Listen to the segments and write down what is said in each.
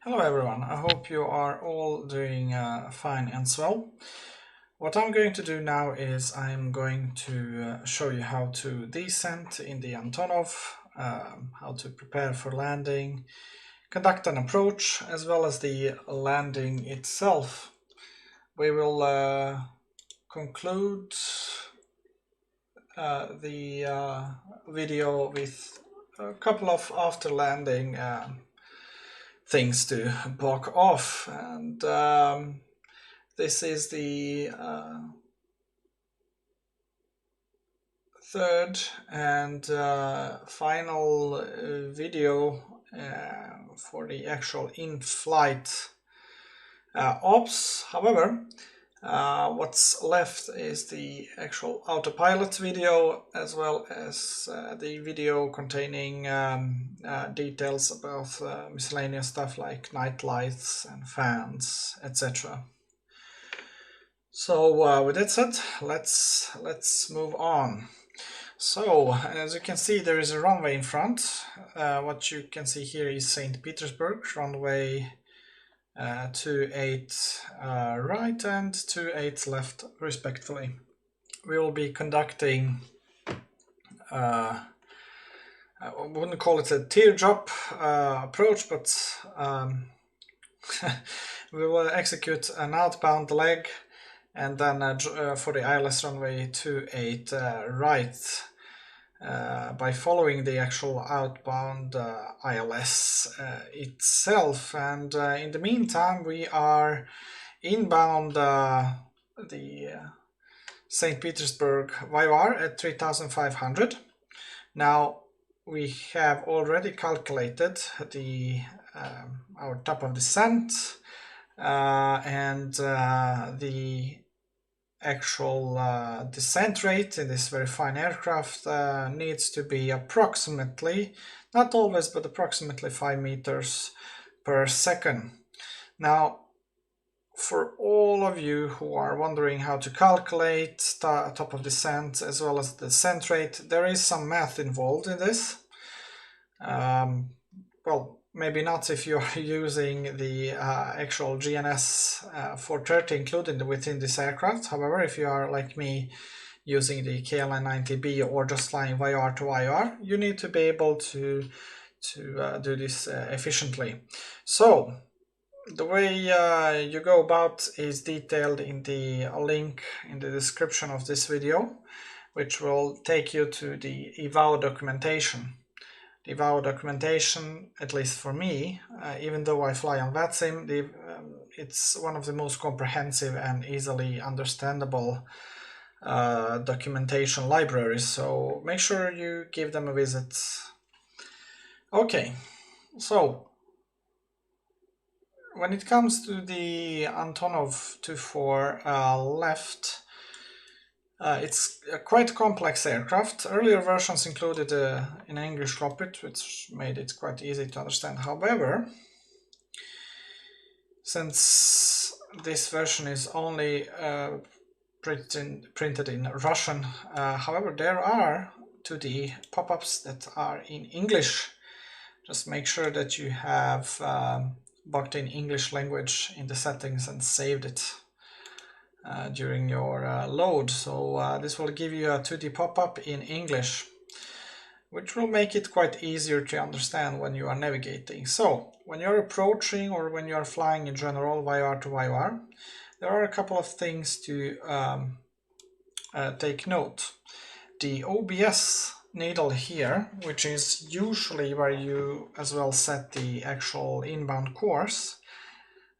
Hello everyone, I hope you are all doing fine and swell. What I'm going to do now is I'm going to show you how to descend in the Antonov, how to prepare for landing, conduct an approach, as well as the landing itself. We will conclude the video with a couple of after landing things to block off, and this is the third and final video for the actual in-flight ops. However, what's left is the actual autopilot video, as well as the video containing details about miscellaneous stuff like night lights and fans, etc. So with that said, let's move on. So as you can see, there is a runway in front. What you can see here is St. Petersburg, runway 28 right and 28 left respectively. We will be conducting, I wouldn't call it a teardrop approach, but we will execute an outbound leg and then for the ILS runway 28 right by following the actual outbound ILS itself. And in the meantime, we are inbound the St. Petersburg VIOR at 3500. Now we have already calculated the our top of descent and the actual descent rate in this very fine aircraft needs to be approximately, not always, but approximately 5 meters per second. Now, for all of you who are wondering how to calculate top of descent as well as the descent rate, there is some math involved in this. Well, maybe not if you are using the actual GNS 430 included within this aircraft. However, if you are like me using the KLN90B or just flying VIOR to VIOR, you need to be able to do this efficiently. So the way you go about is detailed in the link in the description of this video, which will take you to the EVAO documentation. The EVAO documentation, at least for me, even though I fly on VATSIM, it's one of the most comprehensive and easily understandable documentation libraries, so make sure you give them a visit. Okay, so when it comes to the Antonov 24 left, it's a quite complex aircraft. Earlier versions included an English cockpit, which made it quite easy to understand. However, since this version is only printed in Russian, however, there are 2D pop-ups that are in English. Just make sure that you have booked in English language in the settings and saved it during your load. So this will give you a 2D pop-up in English, which will make it quite easier to understand when you are navigating. So when you're approaching or when you are flying in general VIOR to VIOR, there are a couple of things to take note. The OBS needle here, which is usually where you as well set the actual inbound course,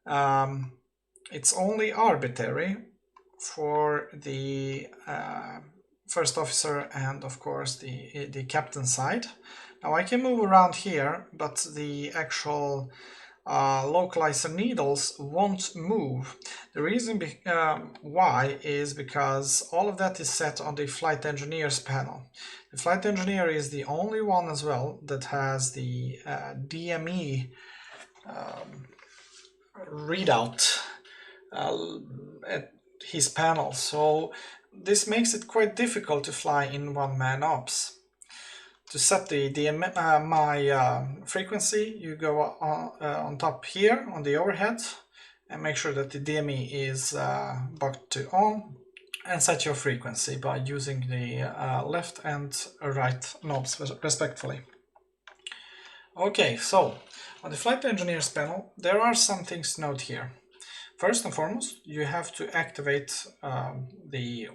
it's only arbitrary for the first officer and of course the captain side. Now I can move around here, but the actual localizer needles won't move. The reason why is because all of that is set on the flight engineer's panel. The flight engineer is the only one as well that has the DME readout at his panel, so this makes it quite difficult to fly in one-man ops. To set my frequency, you go on top here on the overhead and make sure that the DME is bucked to on, and set your frequency by using the left and right knobs respectively. Okay, so on the flight engineers panel, there are some things to note here. First and foremost, you have to activate the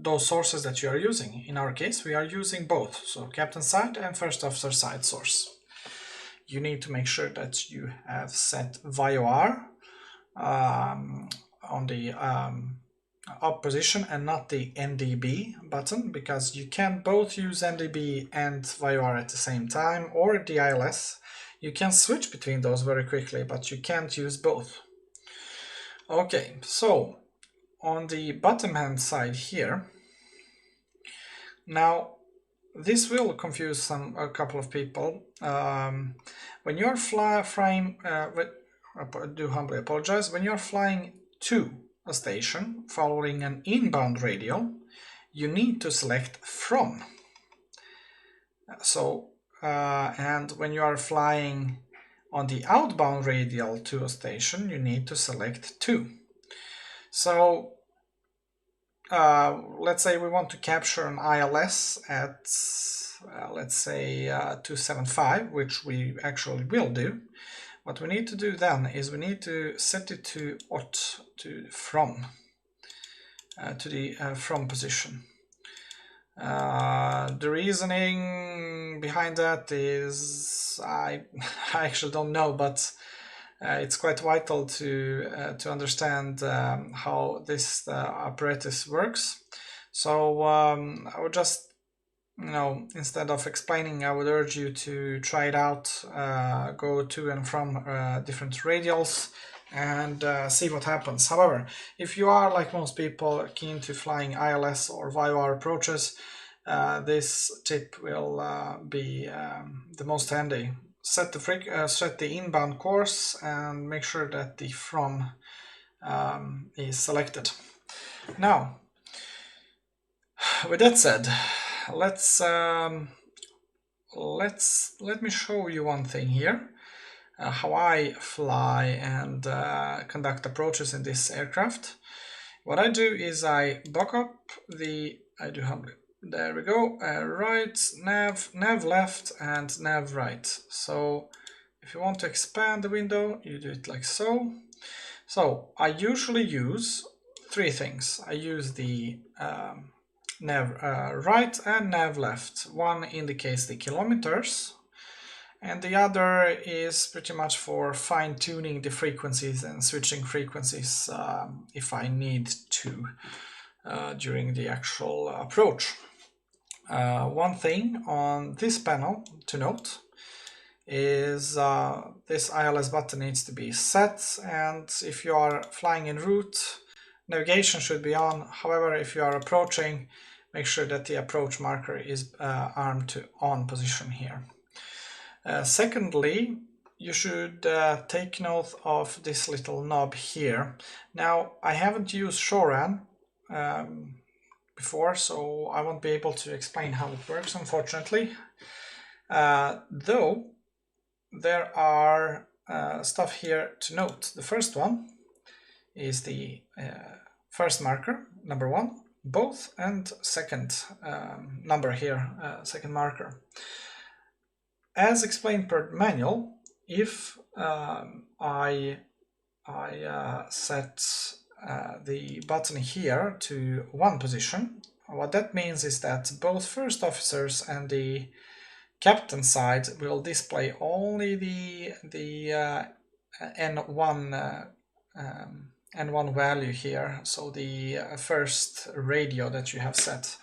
those sources that you are using. In our case, we are using both, so captain side and first officer side source. You need to make sure that you have set VIOR on the up position and not the NDB button, because you can both use NDB and VIOR at the same time, or the ILS. You can switch between those very quickly, but you can't use both. Okay, so on the bottom hand side here, now this will confuse a couple of people. When you're flying, I do humbly apologize, when you're flying to a station following an inbound radial, you need to select from. So, and when you are flying on the outbound radial to a station, you need to select to. So let's say we want to capture an ILS at let's say 275, which we actually will do. What we need to do then is we need to set it to OT, to from, to the from position. The reasoning behind that is I actually don't know, but it's quite vital to understand how this apparatus works. So I would just, instead of explaining, I would urge you to try it out, go to and from different radials and see what happens. However, if you are, like most people, keen to flying ILS or VIOR approaches, this tip will be the most handy. Set the inbound course and make sure that the from is selected. Now, with that said, let me show you one thing here, how I fly and conduct approaches in this aircraft. What I do is I buck up there we go, right nav left and nav right. So if you want to expand the window, you do it like so. So I usually use three things. I use the nav right and nav left. One indicates the kilometers, and the other is pretty much for fine-tuning the frequencies and switching frequencies if I need to during the actual approach. One thing on this panel to note is this ILS button needs to be set, and if you are flying en route, navigation should be on. However, if you are approaching, make sure that the approach marker is armed to on position here. Secondly, you should take note of this little knob here. Now, I haven't used SHORAN before, so I won't be able to explain how it works, unfortunately. Though there are stuff here to note. The first one is the first marker, number 1, both, and second number here, second marker. As explained per manual, if I set the button here to 1 position, what that means is that both first officers and the captain side will display only the N1 value here, so the first radio that you have set.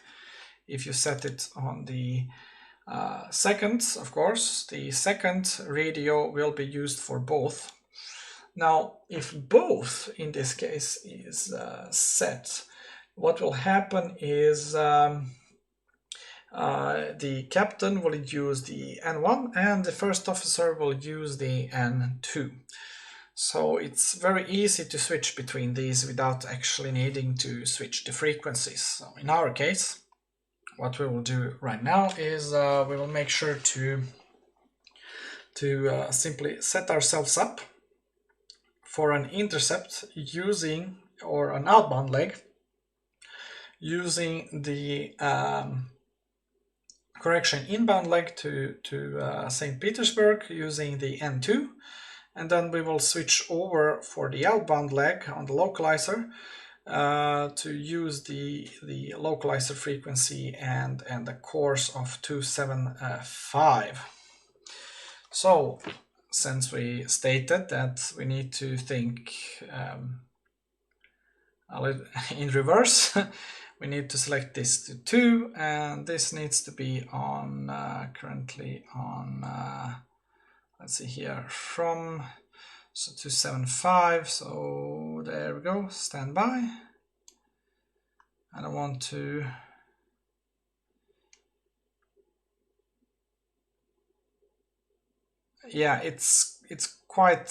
If you set it on the second, of course, the second radio will be used for both. Now, if both in this case is set, what will happen is the captain will use the N1 and the first officer will use the N2. So it's very easy to switch between these without actually needing to switch the frequencies. So in our case, what we will do right now is we will make sure to simply set ourselves up for an intercept using, or an outbound leg, using the correction inbound leg to St. Petersburg using the N2, and then we will switch over for the outbound leg on the localizer to use the localizer frequency and the course of 275. So since we stated that we need to think in reverse, we need to select this to 2, and this needs to be on currently on let's see here, from 275. So there we go, stand by. And I want to it's quite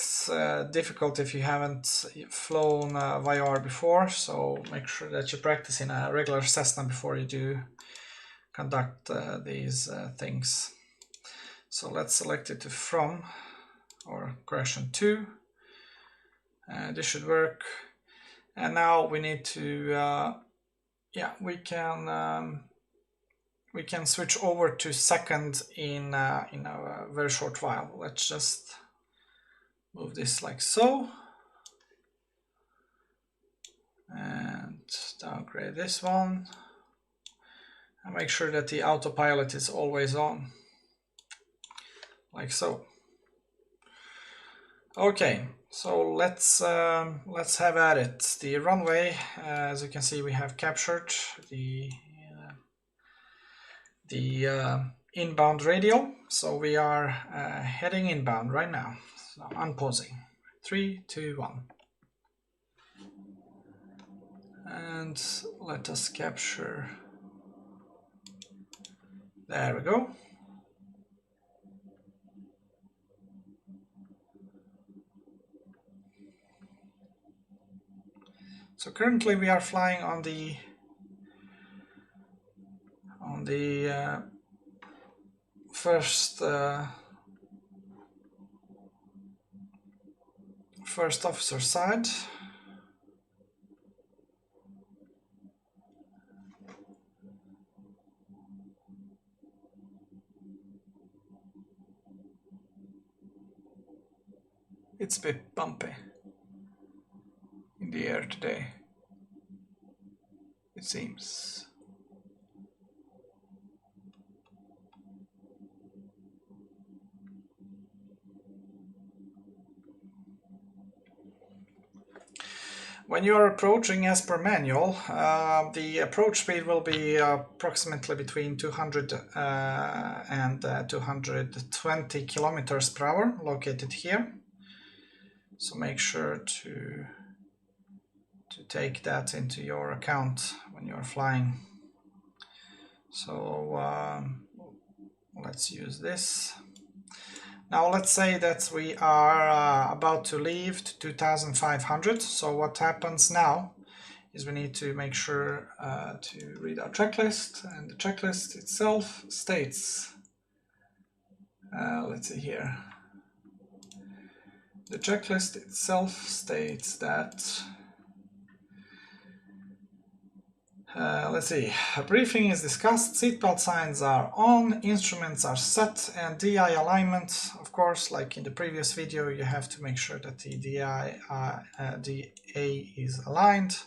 difficult if you haven't flown VIR before, so make sure that you practice in a regular Cessna before you do conduct these things. So let's select it to from, or correction 2. This should work. And now we need to we can switch over to second in a very short while. Let's just move this like so, and downgrade this one, and make sure that the autopilot is always on, like so. Okay, so let's have at it. The runway, as you can see, we have captured the inbound radial, so we are heading inbound right now. So unpausing. 3, 2, 1. And let us capture. There we go. So currently we are flying on the first officer side. It's a bit bumpy in the air today, it seems. When you are approaching as per manual, the approach speed will be approximately between 200 and 220 kilometers per hour, located here. So make sure to take that into your account when you're flying. So let's use this. Now let's say that we are about to leave to 2500. So what happens now is we need to make sure to read our checklist, and the checklist itself states, let's see here, the checklist itself states that let's see, a briefing is discussed, seatbelt signs are on, instruments are set, and DI alignment, of course, like in the previous video, you have to make sure that the DA is aligned,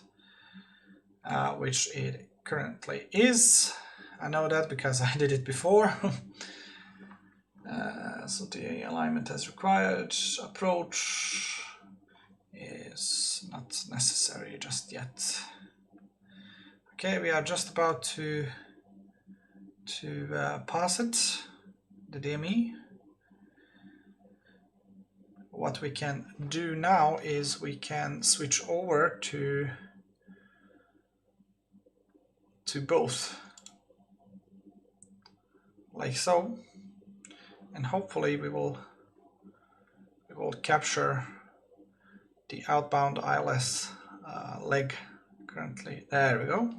which it currently is. I know that because I did it before. So DA alignment as required. Approach is not necessary just yet. Okay, we are just about to pass it, the DME. What we can do now is we can switch over to both, like so, and hopefully we will capture the outbound ILS leg currently. There we go.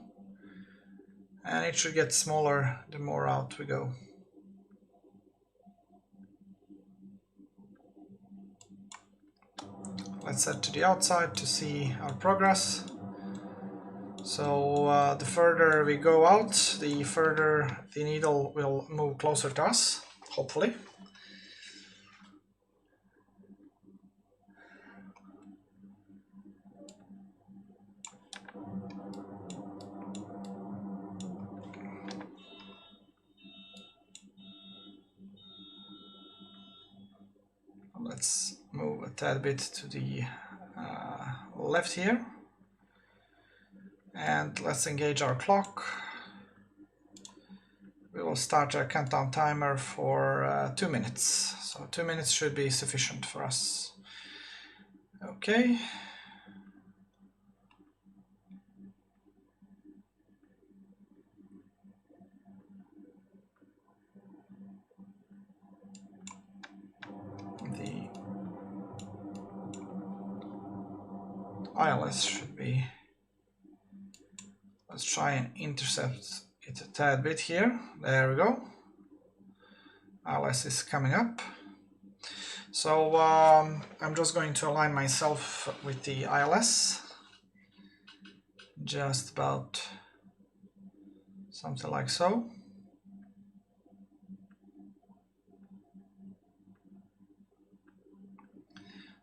and it should get smaller the more out we go. Let's head to the outside to see our progress. So the further we go out, the further the needle will move closer to us, hopefully. Let's move a tad bit to the left here, and let's engage our clock. We will start a countdown timer for 2 minutes, so 2 minutes should be sufficient for us. Okay. The ILS should be, let's try and intercept it a tad bit here. There we go. ILS is coming up. So I'm just going to align myself with the ILS, just about something like so.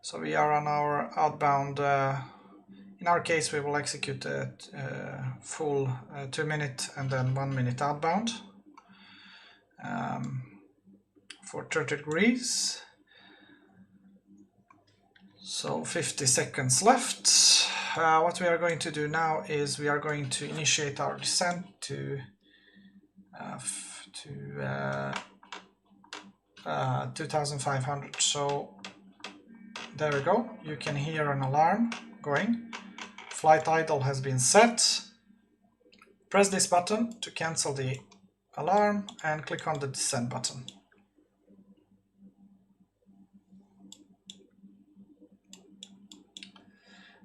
So we are on our outbound. In our case, we will execute a full 2 minute and then 1 minute outbound for 30 degrees. So 50 seconds left. What we are going to do now is we are going to initiate our descent to 2,500. So there we go. You can hear an alarm going. Flight idle has been set. Press this button to cancel the alarm and click on the descent button.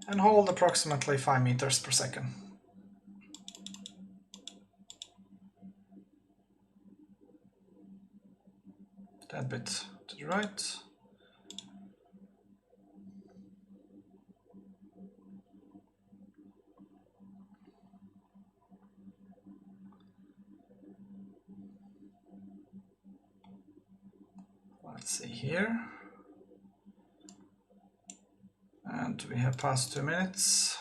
And hold approximately 5 meters per second. That bit to the right. Let's see here. And we have passed 2 minutes.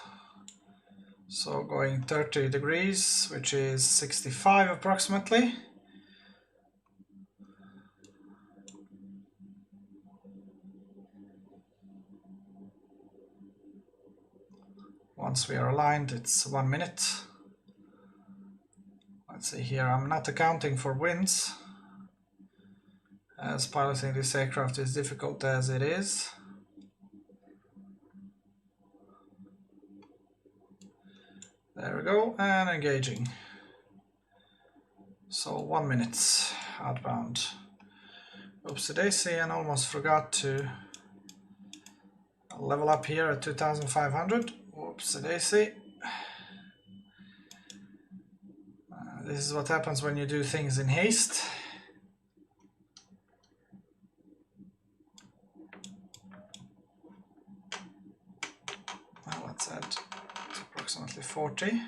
So going 30 degrees, which is 65 approximately. Once we are aligned, it's 1 minute. Let's see here, I'm not accounting for winds, as piloting this aircraft is difficult as it is. There we go, and engaging. So 1 minute outbound. Oopsie daisy, and almost forgot to level up here at 2,500. Oopsie daisy. This is what happens when you do things in haste. Now let's add approximately 40%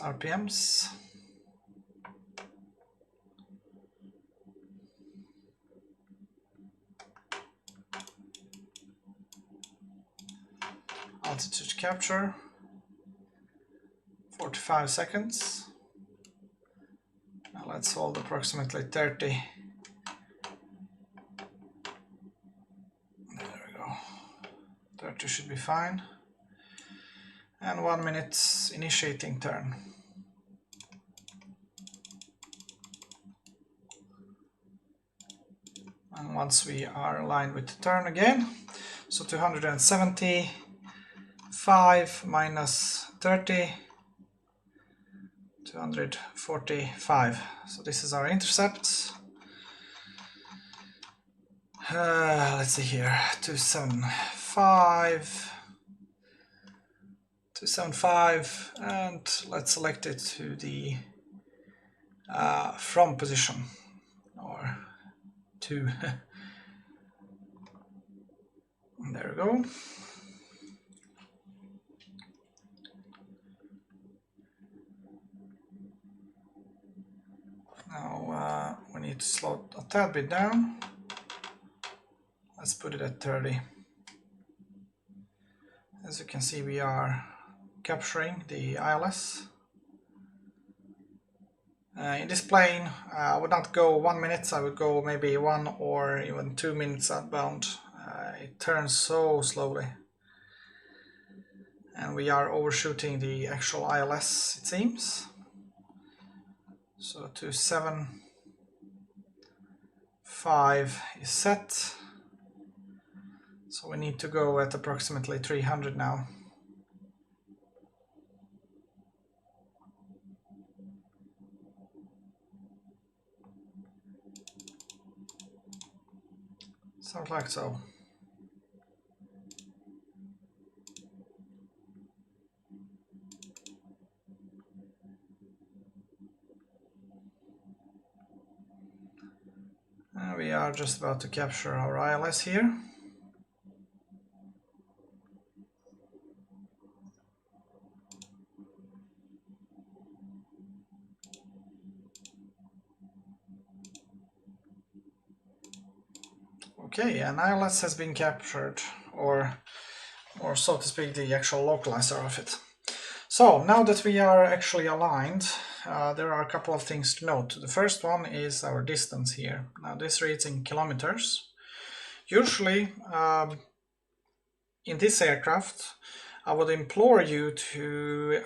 RPMs. Altitude capture, 45 seconds. Now let's hold approximately 30. There we go. 30 should be fine. And 1 minute initiating turn. And once we are aligned with the turn again, so 275 minus 30, 245. So this is our intercept. Let's see here, 275, 275, and let's select it to the from position, or to there we go. Now we need to slow a tad bit down. Let's put it at 30. As you can see, we are capturing the ILS. In this plane, I would not go 1 minute, I would go maybe 1 or even 2 minutes outbound. It turns so slowly. And we are overshooting the actual ILS, it seems. So 275 is set. So we need to go at approximately 300 now. Sounds like so. We are just about to capture our ILS here. Okay, an ILS has been captured, or so to speak, the actual localizer of it. So now that we are actually aligned, there are a couple of things to note. The first one is our distance here. Now this reads in kilometers. Usually in this aircraft, I would implore you to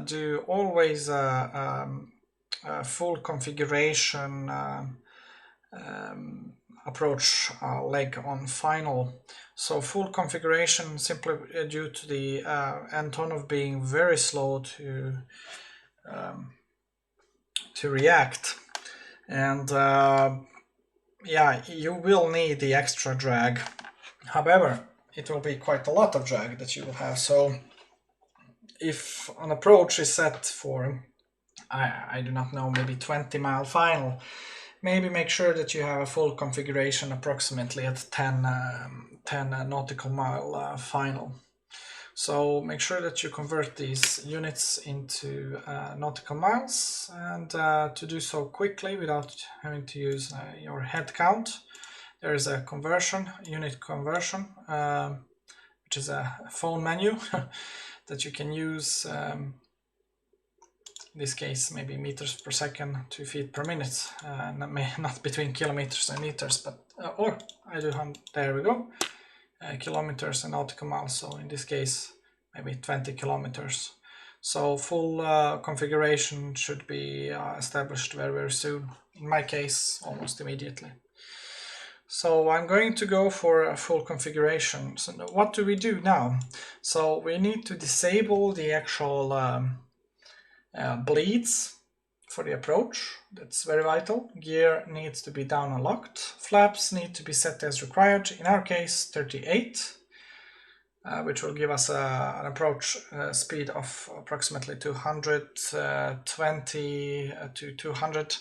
do always a full configuration approach leg on final. So full configuration simply due to the Antonov being very slow to react, and yeah, you will need the extra drag. However, it will be quite a lot of drag that you will have. So if an approach is set for, I do not know, maybe 20-mile final, maybe make sure that you have a full configuration approximately at 10 nautical mile final. So make sure that you convert these units into nautical miles, and to do so quickly without having to use your head count, there is a conversion, unit conversion, which is a phone menu that you can use. In this case, maybe meters per second to feet per minute, not between kilometers and meters, but or I do have, there we go, kilometers and nautical miles. So in this case, maybe 20 kilometers. So full configuration should be established very, very soon. In my case, almost immediately. So I'm going to go for a full configuration. So what do we do now? So we need to disable the actual bleeds for the approach. That's very vital. Gear needs to be down and locked. Flaps need to be set as required. In our case, 38, which will give us an approach speed of approximately 220 to 200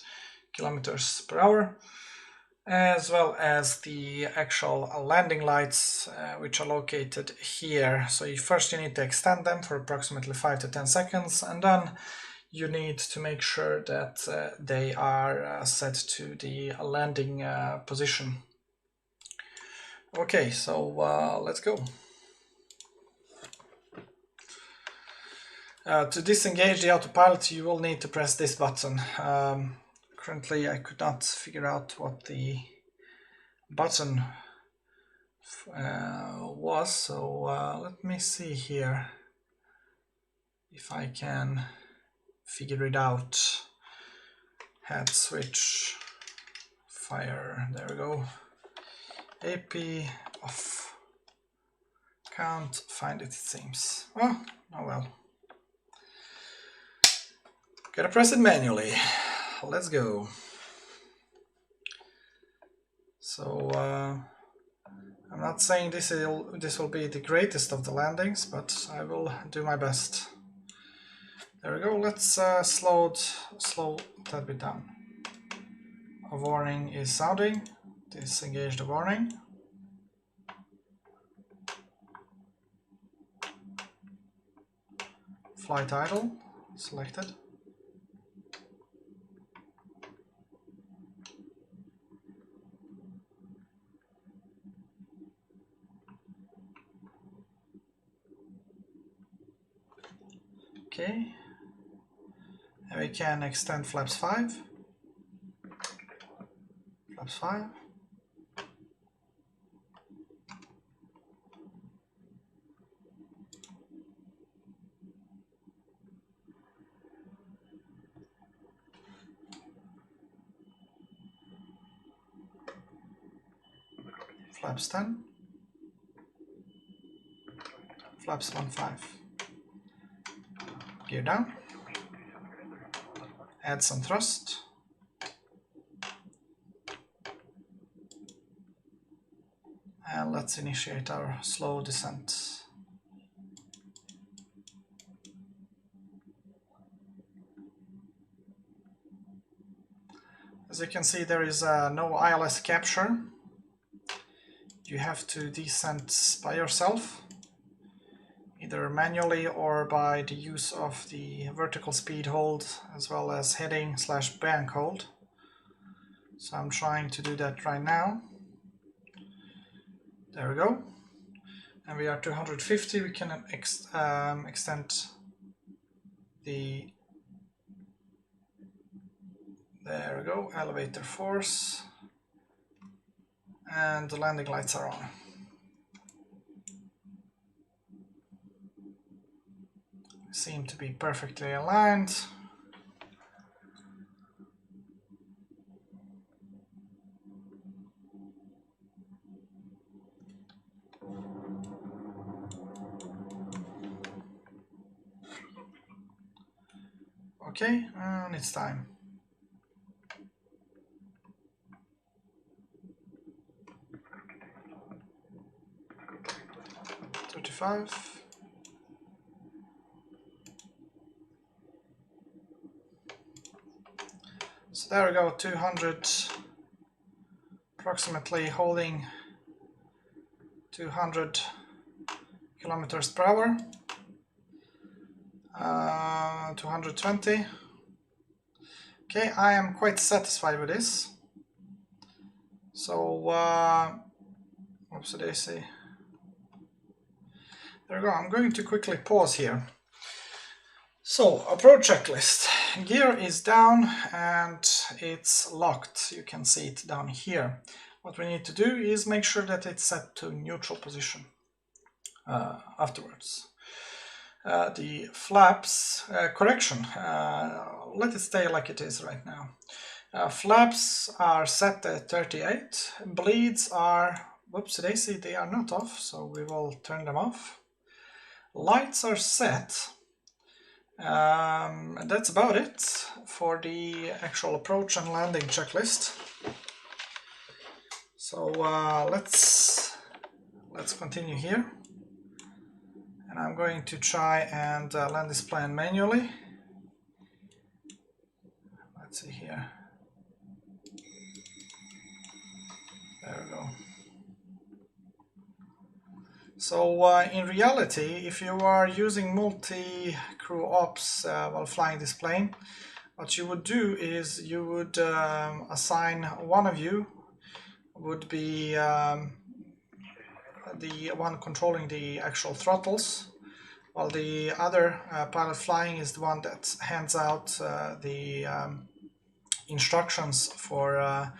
kilometers per hour, as well as the actual landing lights, which are located here. So first you need to extend them for approximately 5 to 10 seconds, and then you need to make sure that they are set to the landing position. Okay, so let's go. To disengage the autopilot, you will need to press this button. Currently, I could not figure out what the button was, so let me see here if I can figure it out. Head switch, fire, there we go. AP off. Can't find it, it seems. Oh well. Gotta press it manually. Let's go. So I'm not saying this will be the greatest of the landings, but I will do my best. There we go. Let's slow that bit down. A warning is sounding. Disengage the warning. Flight idle selected. Okay, and we can extend flaps 5. Flaps 5. Flaps 10. Flaps 1.5. Gear down. Add some thrust. And let's initiate our slow descent. As you can see, there is no ILS capture. You have to descend by yourself, either manually or by the use of the vertical speed hold as well as heading/bank hold. So I'm trying to do that right now. There we go. And we are 250. We can extend the... There we go, elevator force. And the landing lights are on. Seem to be perfectly aligned. Okay, and it's time. So there we go, 200, approximately holding 200 kilometers per hour, 220. Okay, I am quite satisfied with this. So, whoops, they say. There we go. I'm going to quickly pause here. So, approach checklist. Gear is down and it's locked. You can see it down here. What we need to do is make sure that it's set to neutral position afterwards. The flaps, correction, let it stay like it is right now. Flaps are set at 38. Bleeds are, whoops, they are not off, so we will turn them off. Lights are set. That's about it for the actual approach and landing checklist. So let's continue here, and I'm going to try and land this plane manually. Let's see here. There we go. So in reality, if you are using multi-crew ops while flying this plane, what you would do is you would assign one of you would be the one controlling the actual throttles, while the other pilot flying is the one that hands out the instructions for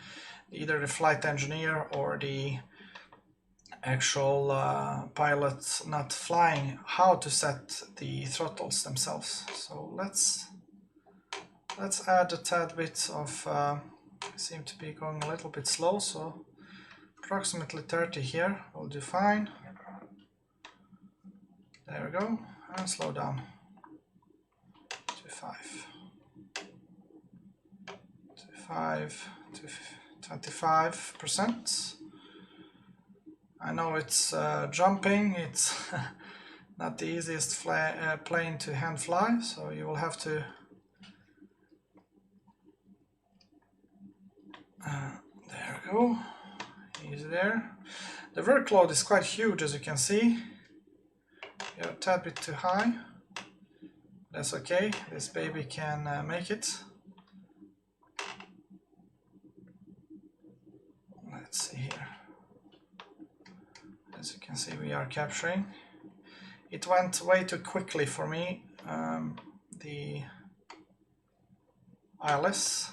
either the flight engineer or the actual pilot not flying, how to set the throttles themselves. So let's add a tad bit of seem to be going a little bit slow, so approximately 30 here will do fine. There we go, and slow down to 5 to 25%. I know it's jumping, it's not the easiest plane to hand fly, so you will have to there we go, easy there. The workload is quite huge, as you can see. You're a tad bit too high. That's okay, this baby can make it. Let's see here. As you can see, we are capturing. It went way too quickly for me, the ILS.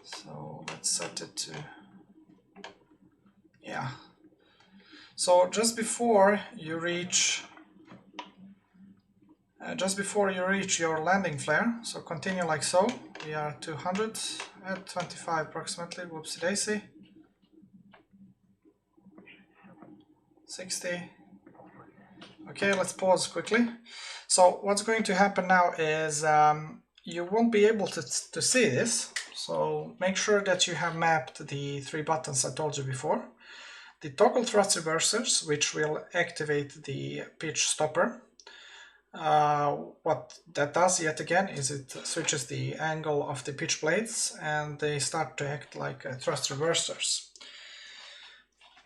So let's set it to, yeah. So just before you reach your landing flare, so continue like so. We are 200 at 25 approximately. Whoopsie daisy. 60. Okay, let's pause quickly. So what's going to happen now is you won't be able to see this. So make sure that you have mapped the 3 buttons I told you before. The toggle thrust reversers, which will activate the pitch stopper. What that does yet again is it switches the angle of the pitch blades and they start to act like thrust reversers.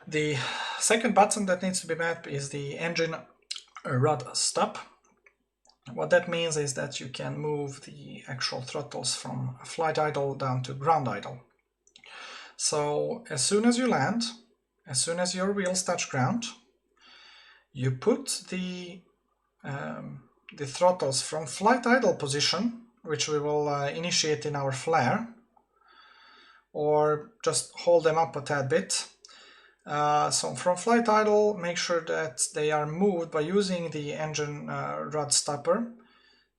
The second button that needs to be mapped is the engine rod stop. What that means is that you can move the actual throttles from flight idle down to ground idle. So as soon as you land, as soon as your wheels touch ground, you put the throttles from flight idle position, which we will initiate in our flare, or just hold them up a tad bit. So from flight idle, make sure that they are moved by using the engine rod stopper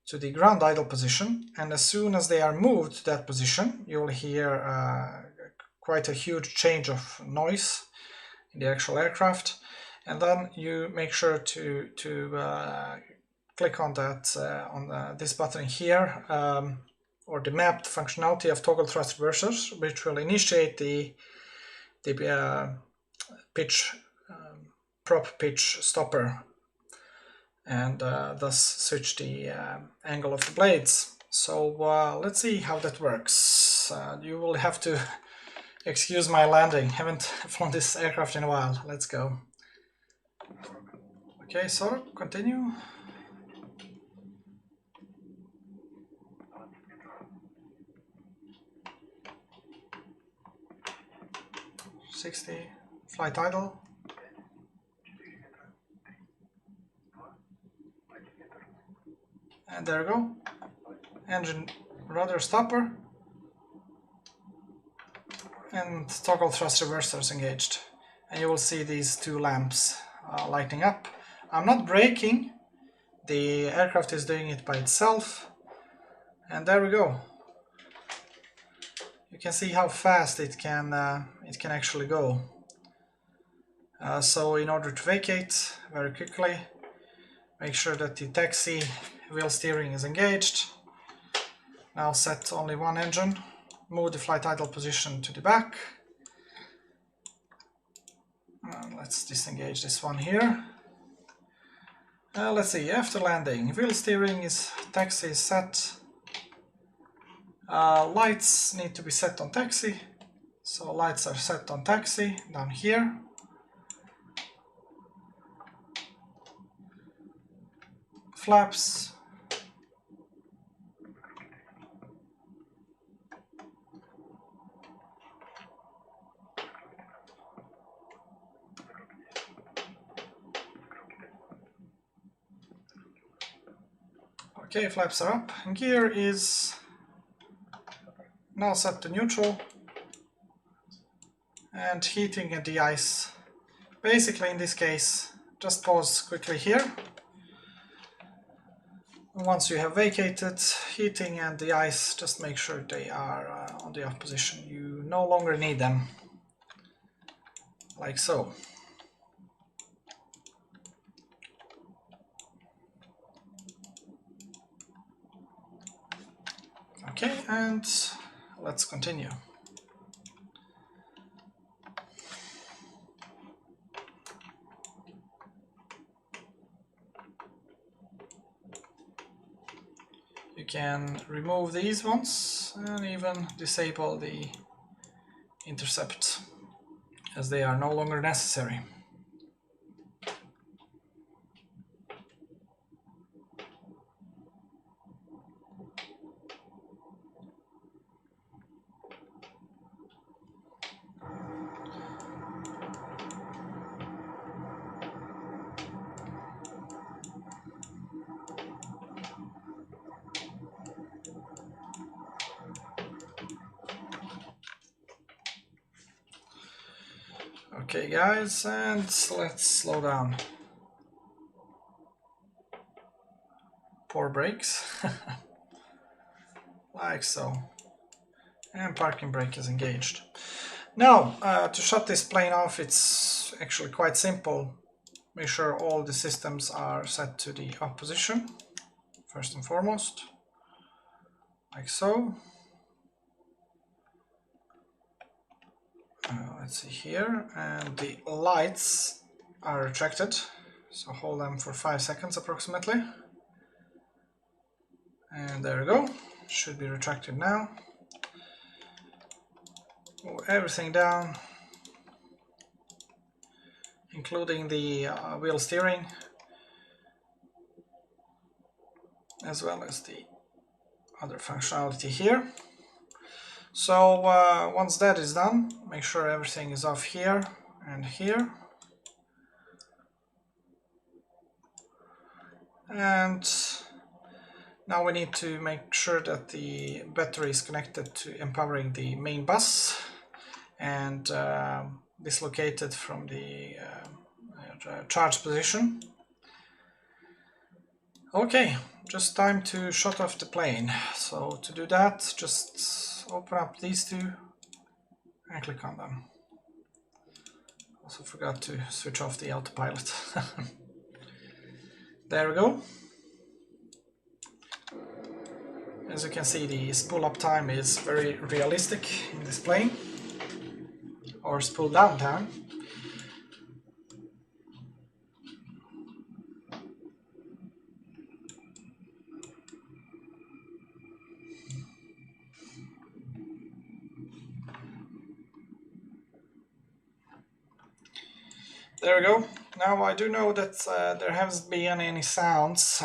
to the ground idle position, and as soon as they are moved to that position, you will hear quite a huge change of noise in the actual aircraft, and then you make sure to click on that this button here, or the mapped functionality of toggle thrust reversers, which will initiate the pitch prop pitch stopper and thus switch the angle of the blades. So let's see how that works. You will have to excuse my landing, haven't flown this aircraft in a while. Let's go. Okay, so continue. Flight idle. And there we go. Engine rudder stopper. And toggle thrust reversers engaged. And you will see these 2 lamps lighting up. I'm not braking. The aircraft is doing it by itself. And there we go. You can see how fast it can actually go. So in order to vacate very quickly, make sure that the taxi wheel steering is engaged. Now set only one engine. Move the flight idle position to the back. Let's disengage this one here. Let's see, after landing, wheel steering is, taxi is set. Lights need to be set on taxi. So lights are set on taxi down here. Flaps. Okay, flaps are up. Gear is now set to neutral. And heating and de-ice. Basically in this case, just pause quickly here. Once you have vacated, heating and the ice, just make sure they are on the off position. You no longer need them, like so. Okay, and let's continue. we can remove these ones and even disable the intercept, as they are no longer necessary. Okay guys, and let's slow down. Poor brakes. Like so. And parking brake is engaged. Now, to shut this plane off, it's actually quite simple. Make sure all the systems are set to the off position, first and foremost, like so. Let's see here, and the lights are retracted, so hold them for 5 seconds approximately. And there we go, should be retracted now. Move everything down, including the wheel steering, as well as the other functionality here. So once that is done, make sure everything is off here and here. And now we need to make sure that the battery is connected to empowering the main bus and dislocated from the charge position. Okay, just time to shut off the plane. So to do that, just open up these two and click on them. Also forgot to switch off the autopilot. There we go. As you can see, the spool up time is very realistic in this plane, or spool down time. There we go. Now I do know that there haven't been any sounds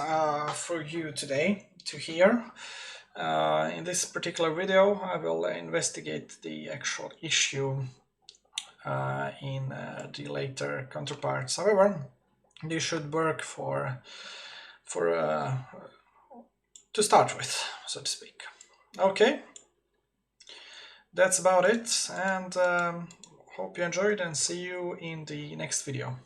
for you today to hear. In this particular video I will investigate the actual issue in the later counterparts. However, this should work to start with, so to speak. Okay, that's about it, and hope you enjoyed, and see you in the next video.